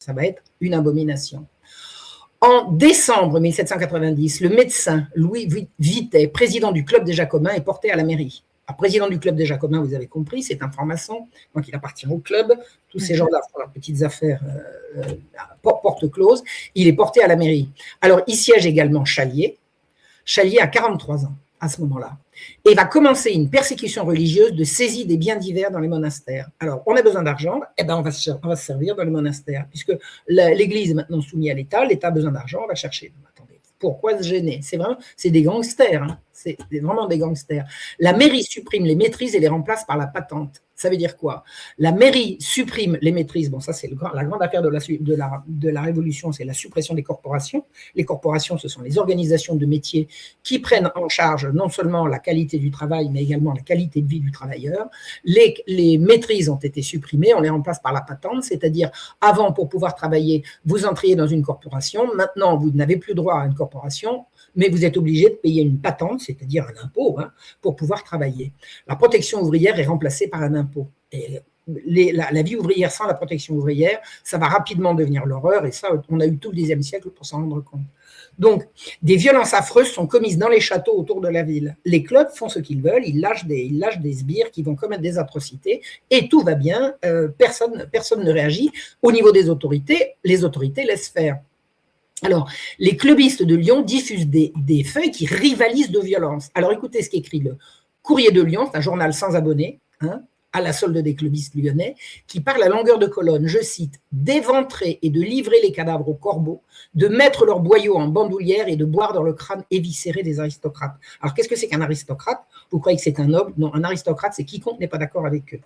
Ça va être une abomination. En décembre 1790, le médecin Louis Vitet, président du Club des Jacobins, est porté à la mairie. Alors, président du Club des Jacobins, vous avez compris, c'est un franc-maçon, donc il appartient au club. Tous ces gens-là font leurs petites affaires porte close. Il est porté à la mairie. Alors, il siège également Chalier. Chalier a 43 ans à ce moment-là. Et va commencer une persécution religieuse de saisie des biens divers dans les monastères. Alors, on a besoin d'argent, eh ben on va se servir dans les monastères, puisque l'Église est maintenant soumise à l'État a besoin d'argent, on va chercher. Attendez, pourquoi se gêner? C'est des gangsters, hein. C'est vraiment des gangsters. La mairie supprime les maîtrises et les remplace par la patente. Ça veut dire quoi? La mairie supprime les maîtrises. Bon, ça, c'est la grande affaire de la Révolution, c'est la suppression des corporations. Les corporations, ce sont les organisations de métiers qui prennent en charge non seulement la qualité du travail, mais également la qualité de vie du travailleur. Les maîtrises ont été supprimées, on les remplace par la patente, c'est-à-dire avant, pour pouvoir travailler, vous entriez dans une corporation. Maintenant, vous n'avez plus droit à une corporation, mais vous êtes obligé de payer une patente, c'est-à-dire un impôt, hein, pour pouvoir travailler. La protection ouvrière est remplacée par un impôt. Et la vie ouvrière sans la protection ouvrière, ça va rapidement devenir l'horreur, et ça, on a eu tout le Xe siècle pour s'en rendre compte. Donc, des violences affreuses sont commises dans les châteaux autour de la ville. Les clubs font ce qu'ils veulent, ils lâchent des sbires qui vont commettre des atrocités, et tout va bien, personne ne réagit. Au niveau des autorités, les autorités laissent faire. Alors, les clubistes de Lyon diffusent des feuilles qui rivalisent de violence. Alors, écoutez ce qu'écrit le Courrier de Lyon, c'est un journal sans abonnés, hein, à la solde des clubistes lyonnais, qui parle à longueur de colonne, je cite, « d'éventrer et de livrer les cadavres aux corbeaux, de mettre leurs boyaux en bandoulière et de boire dans le crâne éviscéré des aristocrates. » Alors, qu'est-ce que c'est qu'un aristocrate? Vous croyez que c'est un noble? Non, un aristocrate, c'est quiconque n'est pas d'accord avec eux.